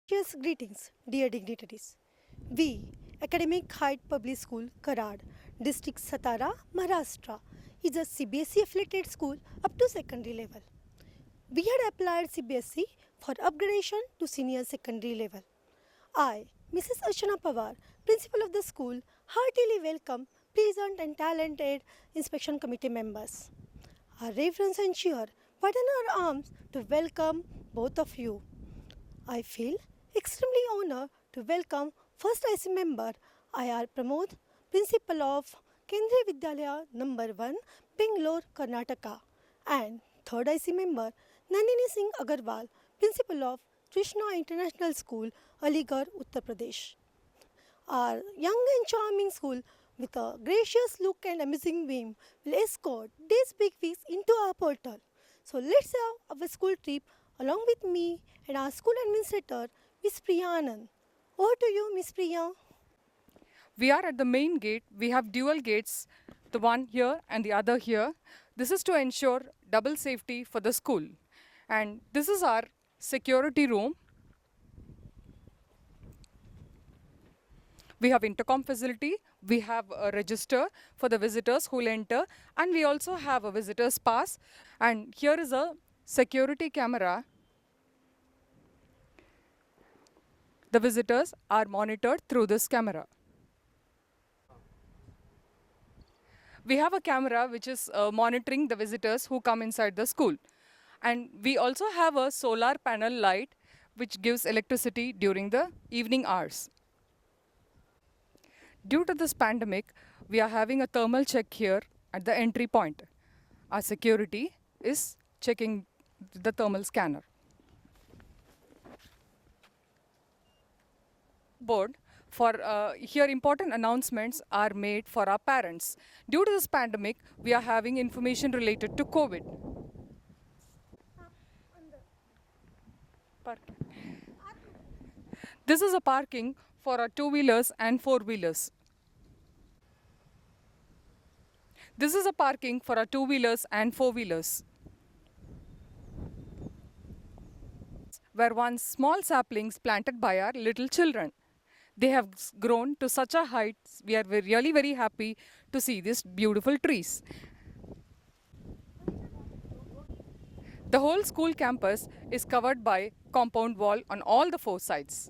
Cheers, greetings, dear dignitaries. We, Academic Height Public School, Karad, District Satara, Maharashtra, is a CBSE affiliated school up to secondary level. We had applied CBSE for upgradation to senior secondary level. I, Mrs. Archana Pawar, principal of the school, heartily welcome present and talented inspection committee members. Our reverence and cheer widen our arms to welcome both of you. I feel extremely honored to welcome first IC member IR Pramod, principal of Kendriya Vidyalaya number 1, Bangalore, Karnataka, and third IC member Nandini Singh Agarwal, principal of Krishna International School, Aligarh, Uttar Pradesh. Our young and charming school, with a gracious look and amazing beam, will escort these big weeks into our portal. So let's have our school trip along with me and our school administrator, Miss Priya Anand. Over to you, Miss Priya. We are at the main gate. We have dual gates, the one here and the other here. This is to ensure double safety for the school. And this is our security room. We have intercom facility, we have a register for the visitors who will enter, and we also have a visitor's pass. And here is a security camera. The visitors are monitored through this camera. We have a camera which is monitoring the visitors who come inside the school. And we also have a solar panel light which gives electricity during the evening hours. Due to this pandemic, we are having a thermal check here at the entry point. Our security is checking the thermal scanner. Board for here important announcements are made for our parents. Due to this pandemic, we are having information related to COVID. This is a parking for our two-wheelers and four-wheelers. This is a parking for our two-wheelers and four-wheelers. Were once small saplings planted by our little children. They have grown to such a height. We are really very happy to see these beautiful trees. The whole school campus is covered by compound wall on all the four sides.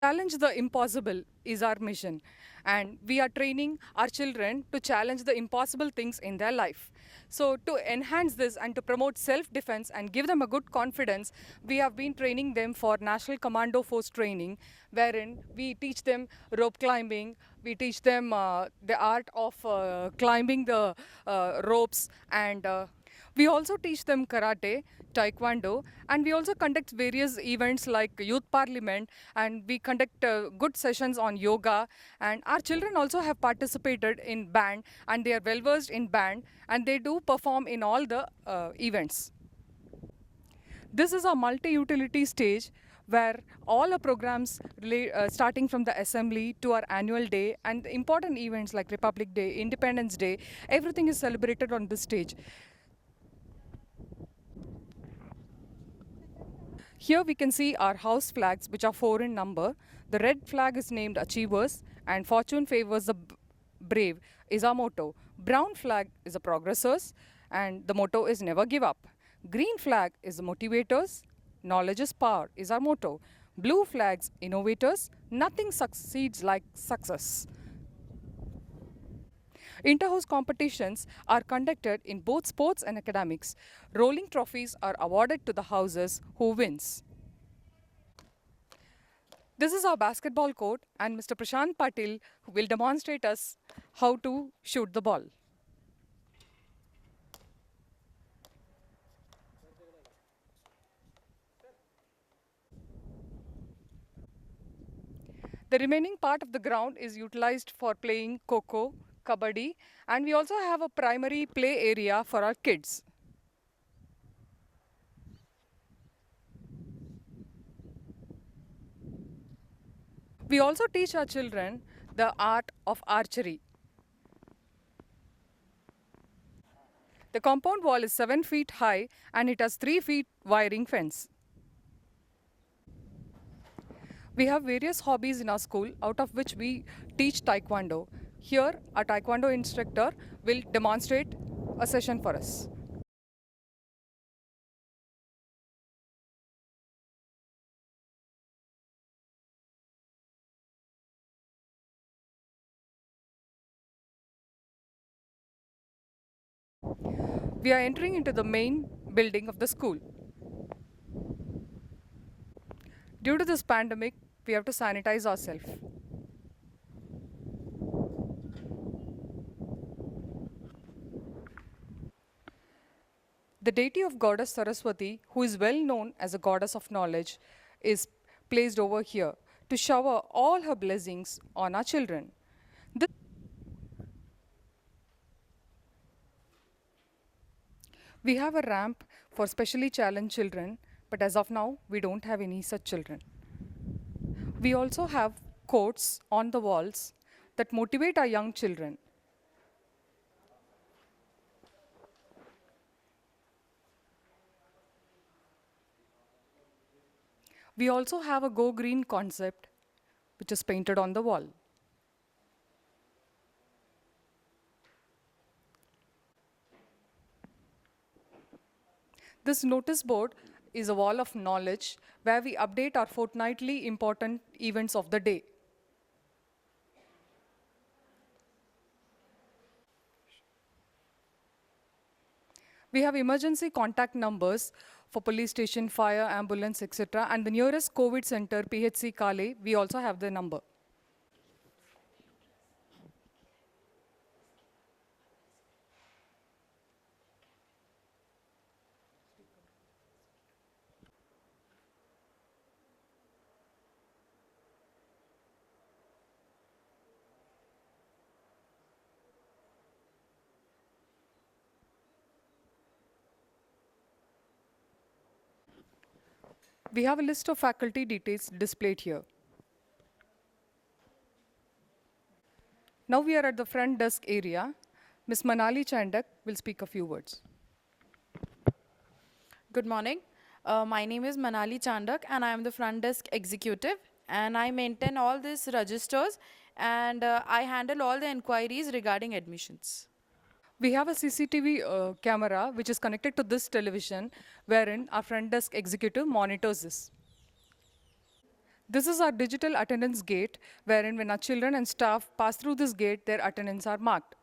Challenge the impossible is our mission, and we are training our children to challenge the impossible things in their life. So to enhance this and to promote self-defense and give them a good confidence, we have been training them for National Commando Force training, wherein we teach them rope climbing, we teach them the art of climbing the ropes, and we also teach them karate, taekwondo, and we also conduct various events like youth parliament, and we conduct good sessions on yoga. And our children also have participated in band, and they are well versed in band, and they do perform in all the events. This is a multi-utility stage where all our programs starting from the assembly to our annual day and important events like Republic Day, Independence Day, everything is celebrated on this stage. Here we can see our house flags, which are 4 in number. The red flag is named Achievers, and Fortune Favors the Brave is our motto. Brown flag is the Progressors, and the motto is Never Give Up. Green flag is the Motivators. Knowledge is Power is our motto. Blue flags, Innovators. Nothing succeeds like success. Inter-house competitions are conducted in both sports and academics. Rolling trophies are awarded to the houses who wins. This is our basketball court, and Mr. Prashant Patil will demonstrate us how to shoot the ball. The remaining part of the ground is utilized for playing kho-kho, kabaddi, and we also have a primary play area for our kids. We also teach our children the art of archery. The compound wall is 7 feet high and it has 3 feet wiring fence. We have various hobbies in our school, out of which we teach Taekwondo. Here, our Taekwondo instructor will demonstrate a session for us. We are entering into the main building of the school. Due to this pandemic, we have to sanitize ourselves. The deity of goddess Saraswati, who is well known as a goddess of knowledge, is placed over here to shower all her blessings on our children. We have a ramp for specially challenged children, but as of now, we don't have any such children. We also have quotes on the walls that motivate our young children. We also have a Go Green concept, which is painted on the wall. This notice board is a wall of knowledge where we update our fortnightly important events of the day. We have emergency contact numbers for police station, fire, ambulance, etc. And the nearest COVID center, PHC Kale, we also have the number. We have a list of faculty details displayed here. Now we are at the front desk area. Ms. Manali Chandak will speak a few words. Good morning. My name is Manali Chandak and I am the front desk executive and I maintain all these registers and I handle all the inquiries regarding admissions. We have a CCTV camera which is connected to this television wherein our front desk executive monitors this. This is our digital attendance gate wherein when our children and staff pass through this gate, their attendance are marked.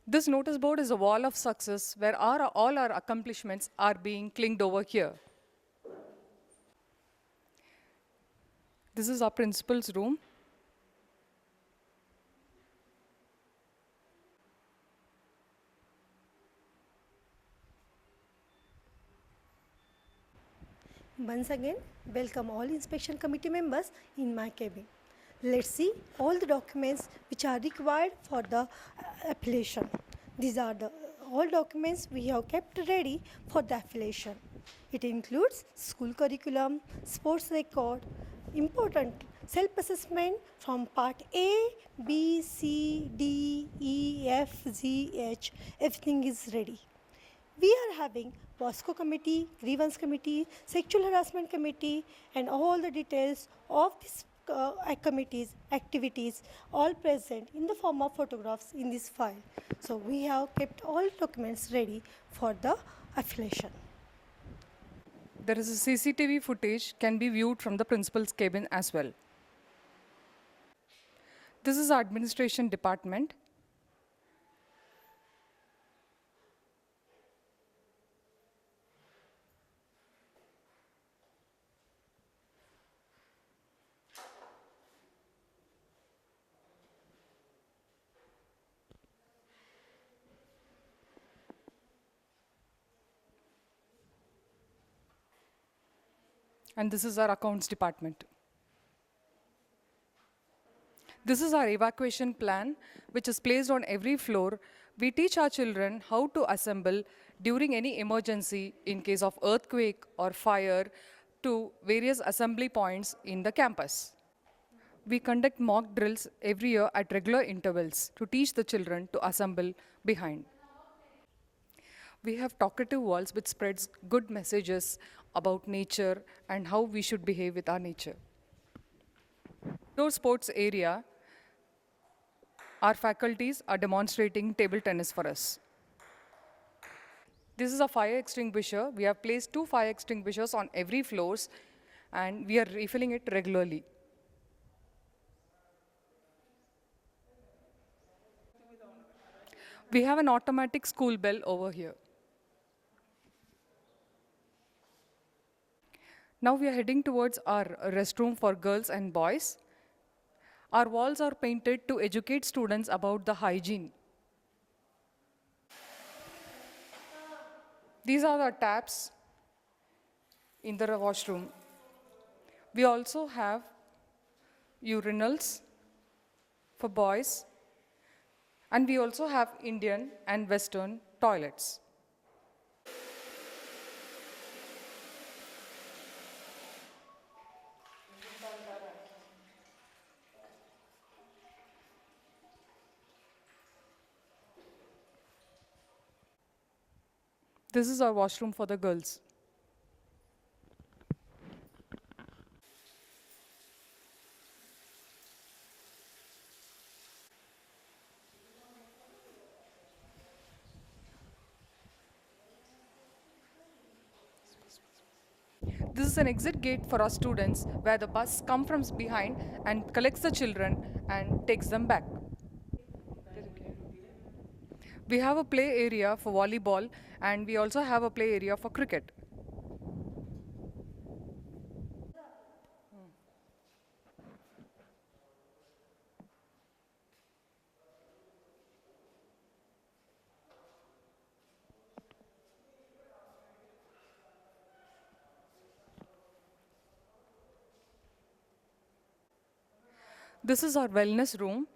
This notice board is a wall of success where all our accomplishments are being clinged over here. This is our principal's room. Once again, welcome all inspection committee members in my cabin. Let's see all the documents which are required for the affiliation. These are the all documents we have kept ready for the affiliation. It includes school curriculum, sports record, important self-assessment from part A, B, C, D, E, F, G, H. Everything is ready. We are having POSCO committee, grievance committee, sexual harassment committee, and all the details of these committees, activities, all present in the form of photographs in this file. So we have kept all documents ready for the affiliation. There is a CCTV footage can be viewed from the principal's cabin as well. This is our administration department. And this is our accounts department. This is our evacuation plan, which is placed on every floor. We teach our children how to assemble during any emergency in case of earthquake or fire. to various assembly points in the campus. We conduct mock drills every year at regular intervals to teach the children to assemble behind. We have talkative walls which spreads good messages about nature and how we should behave with our nature. Indoor sports area, our faculties are demonstrating table tennis for us. This is a fire extinguisher. We have placed 2 fire extinguishers on every floors and we are refilling it regularly. We have an automatic school bell over here. Now we are heading towards our restroom for girls and boys. Our walls are painted to educate students about the hygiene. These are the taps in the washroom. We also have urinals for boys, and we also have Indian and Western toilets. This is our washroom for the girls. This is an exit gate for our students where the bus comes from behind and collects the children and takes them back. We have a play area for volleyball and we also have a play area for cricket. This is our wellness room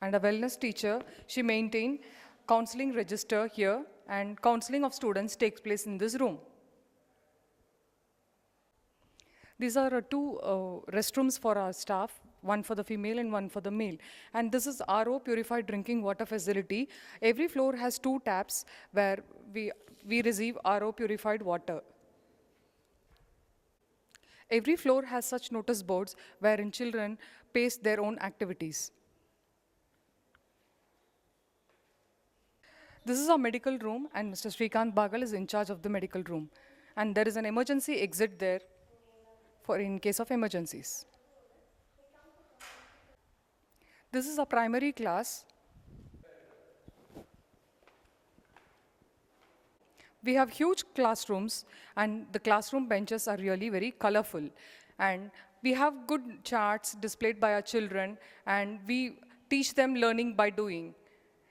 and a wellness teacher. She maintains counseling register here and counseling of students takes place in this room. These are two restrooms for our staff, one for the female and one for the male. And this is RO purified drinking water facility. Every floor has 2 taps where we receive RO purified water. Every floor has such notice boards wherein children paste their own activities. This is our medical room and Mr. Srikanth Bagal is in charge of the medical room. And there is an emergency exit there for in case of emergencies. This is a primary class. We have huge classrooms and the classroom benches are really very colorful. And we have good charts displayed by our children and we teach them learning by doing.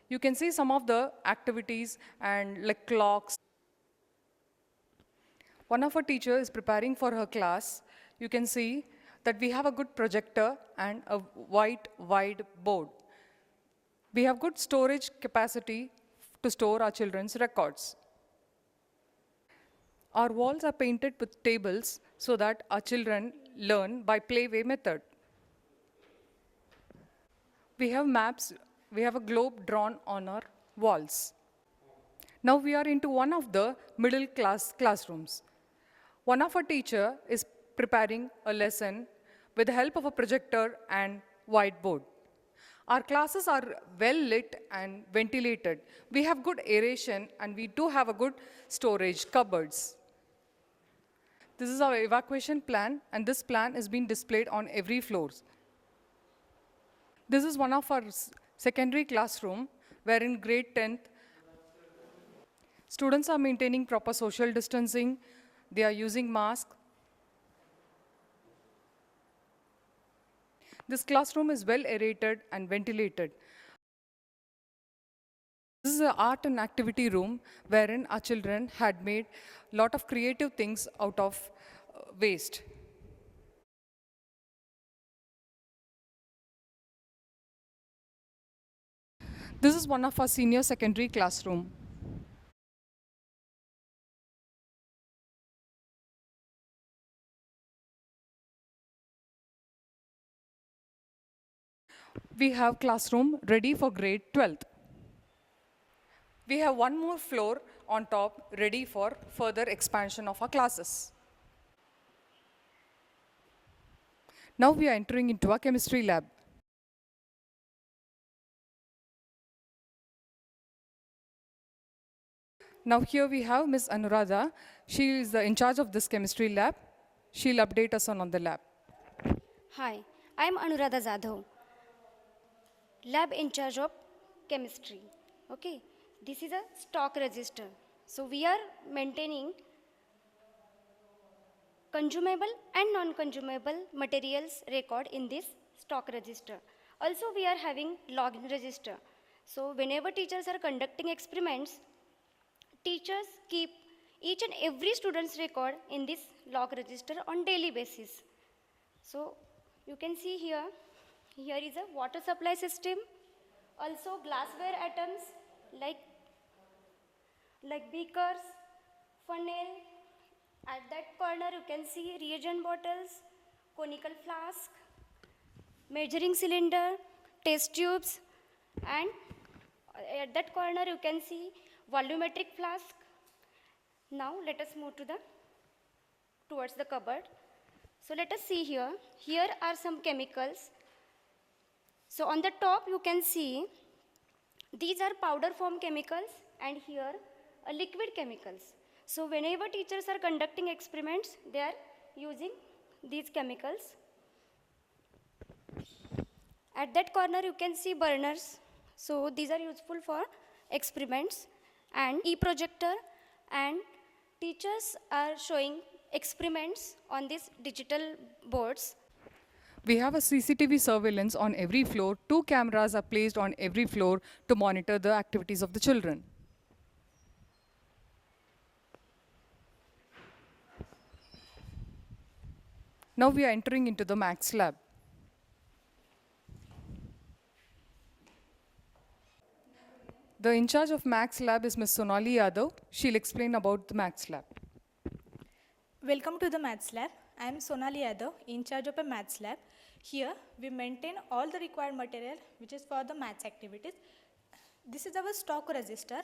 You can see some of the activities and like clocks. One of our teachers is preparing for her class. You can see that we have a good projector and a wide board. We have good storage capacity to store our children's records. Our walls are painted with tables so that our children learn by playway method. We have maps, we have a globe drawn on our walls. Now we are into one of the middle class classrooms. One of our teacher is preparing a lesson with the help of a projector and whiteboard. Our classes are well lit and ventilated. We have good aeration and we do have a good storage cupboards. This is our evacuation plan and this plan is being displayed on every floor. This is one of our secondary classroom where in grade 10th, students are maintaining proper social distancing. They are using masks. This classroom is well aerated and ventilated. This is an art and activity room wherein our children had made a lot of creative things out of waste. This is one of our senior secondary classroom. we have classroom ready for grade 12th. We have one more floor on top ready for further expansion of our classes. Now we are entering into our chemistry lab. Now here we have Ms. Anuradha. She is the in charge of this chemistry lab. She'll update us on the lab. Hi, I am Anuradha Jadhav, lab in charge of chemistry. Okay, this is a stock register. So we are maintaining consumable and non-consumable materials record in this stock register. Also, we are having login register. So whenever teachers are conducting experiments, teachers keep each and every student's record in this log register on daily basis. So you can see here, here is a water supply system, also glassware items like beakers, funnel. At that corner you can see reagent bottles, conical flask, measuring cylinder, test tubes, and at that corner you can see volumetric flask. Now let us move towards the cupboard. So let us see here. Here are some chemicals. So on the top you can see these are powder form chemicals and here are liquid chemicals. So whenever teachers are conducting experiments, they are using these chemicals. At that corner you can see burners. So these are useful for experiments and e-projector, and teachers are showing experiments on these digital boards. We have a CCTV surveillance on every floor. 2 cameras are placed on every floor to monitor the activities of the children. Now we are entering into the Max lab. The in charge of Max lab is Ms. Sonali Yadav. She'll explain about the Max lab. Welcome to the Maths Lab. I am Sonali Yadav, in charge of a Maths Lab. Here, we maintain all the required material which is for the maths activities. This is our stock register.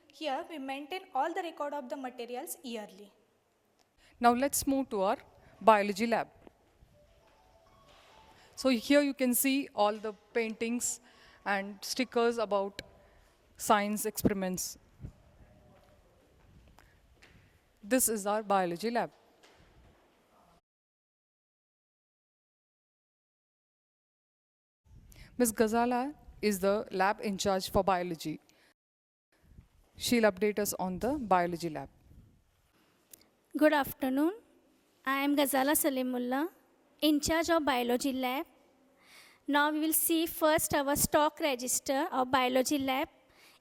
Here, we maintain all the record of the materials yearly. Now let's move to our biology lab. So here you can see all the paintings and stickers about science experiments. This is our biology lab. Ms. Ghazala is the lab in charge for biology. She'll update us on the biology lab. Good afternoon. I am Ghazala Salimullah, in charge of biology lab. Now we will see first our stock register of biology lab.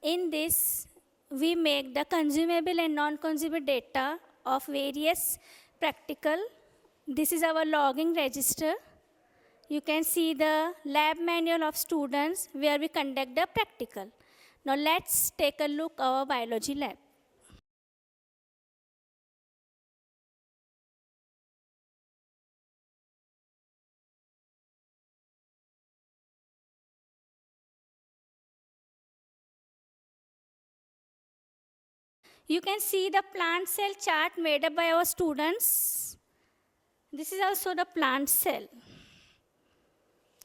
In this, we make the consumable and non-consumable data of various practical. This is our logging register. You can see the lab manual of students where we conduct the practical. Now let's take a look at our biology lab. You can see the plant cell chart made up by our students. This is also the plant cell.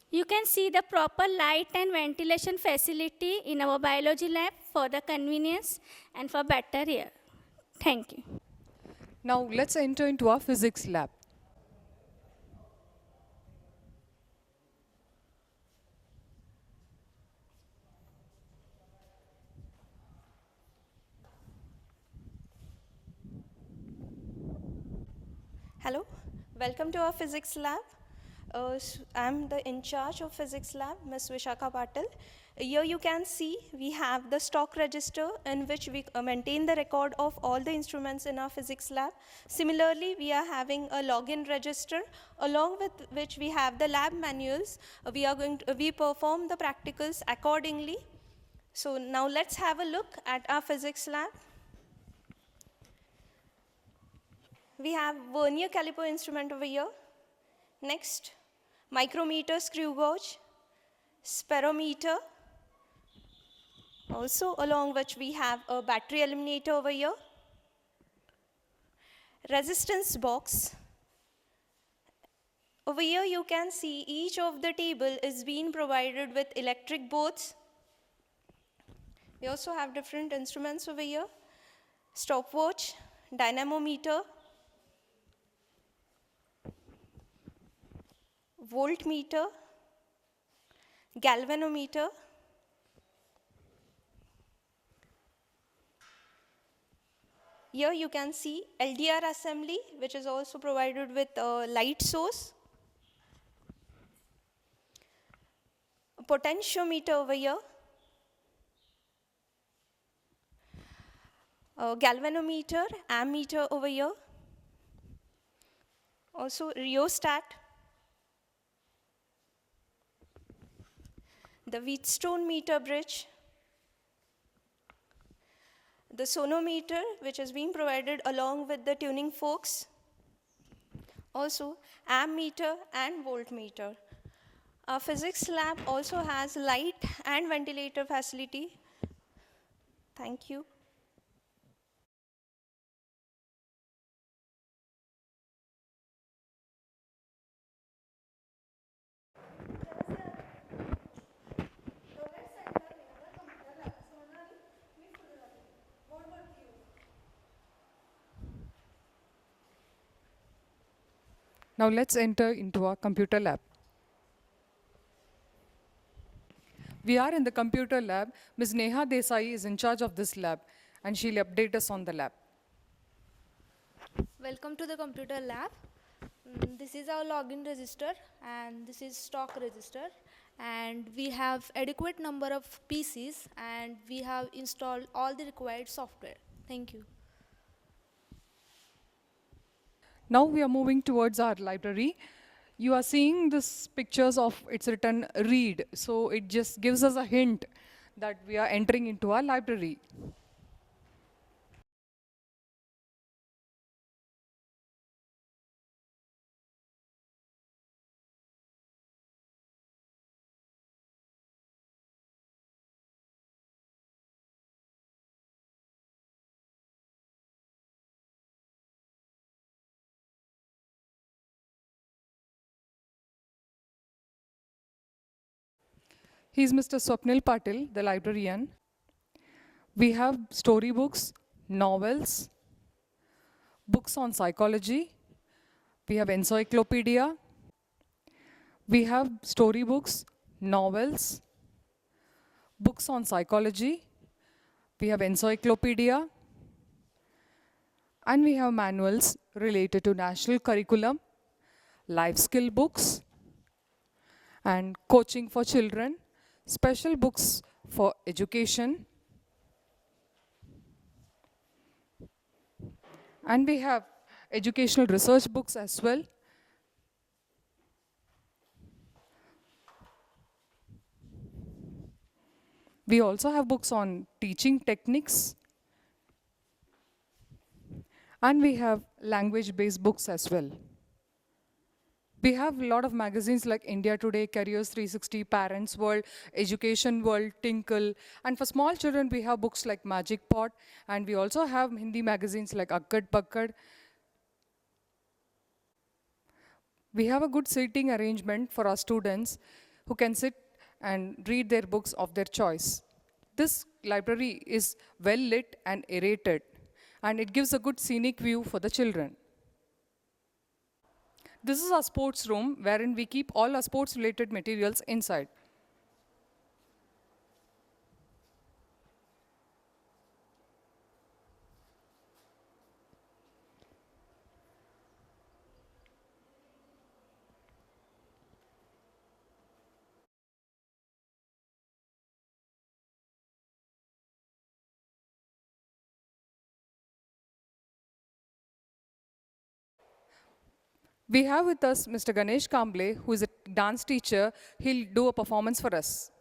You can see the proper light and ventilation facility in our biology lab for the convenience and for better air. Thank you. Now let's enter into our physics lab. Hello, welcome to our physics lab. I'm the in charge of physics lab, Ms. Vishakha Patil. Here you can see we have the stock register in which we maintain the record of all the instruments in our physics lab. Similarly, we are having a login register along with which we have the lab manuals. We perform the practicals accordingly. So now let's have a look at our physics lab. We have vernier caliper instrument over here. Next, micrometer screw gauge. spirometer, also along which we have a battery eliminator over here, resistance box. Over here you can see each of the table is being provided with electric boards. We also have different instruments over here, stopwatch, dynamometer, voltmeter, galvanometer, here you can see LDR assembly, which is also provided with a light source, a potentiometer over here, a galvanometer, ammeter over here, also rheostat, the Wheatstone meter bridge, the sonometer, which is being provided along with the tuning forks, also ammeter and voltmeter. Our physics lab also has light and ventilator facility. Thank you. Now let's enter into our computer lab. We are in the computer lab. Ms. Neha Desai is in charge of this lab, and she'll update us on the lab. Welcome to the computer lab. This is our login register and this is stock register, and we have adequate number of PCs and we have installed all the required software. Thank you. Now we are moving towards our library. You are seeing this pictures of it's written read, so it just gives us a hint that we are entering into our library. He's Mr. Swapnil Patil, the librarian. We have storybooks, novels, books on psychology. We have encyclopedia. We have storybooks, novels, books on psychology. We have encyclopedia. And we have manuals related to national curriculum, life skill books, and coaching for children, special books for education. And we have educational research books as well. We also have books on teaching techniques. And we have language-based books as well. We have a lot of magazines like India Today, Careers 360, Parents World, Education World, Tinkle. And for small children, we have books like Magic Pot. And we also have Hindi magazines like Akkad Pakkad. We have a good seating arrangement for our students who can sit and read their books of their choice. This library is well lit and aerated, and it gives a good scenic view for the children. This is our sports room, wherein we keep all our sports-related materials inside. We have with us Mr. Ganesh Kamble, who is a dance teacher. He'll do a performance for us.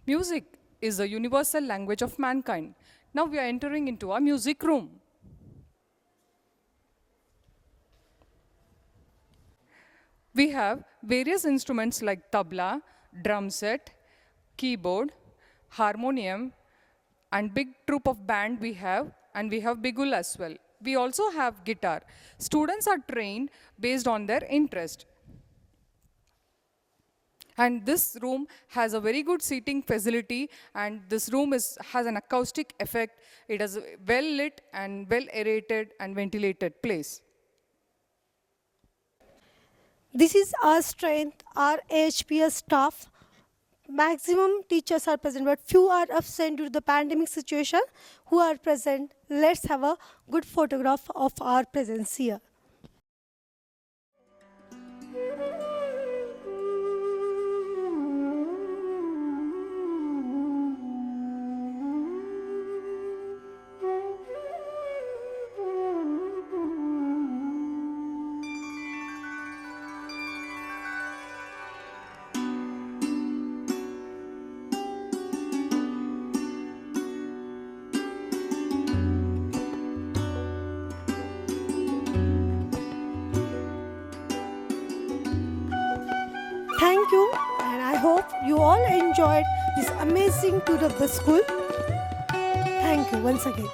Music is the universal language of mankind. Now we are entering into our music room. We have various instruments like tabla, drum set, keyboard, harmonium, and big troop of band we have, and we have bigul as well. We also have guitar. Students are trained based on their interest. And this room has a very good seating facility, and this room has an acoustic effect. It is a well lit and well aerated and ventilated place. This is our strength, our AHPS staff. Maximum teachers are present, but few are absent due to the pandemic situation. Who are present? Let's have a good photograph of our presence here. Thank you, and I hope you all enjoyed this amazing tour of the school. Thank you once again.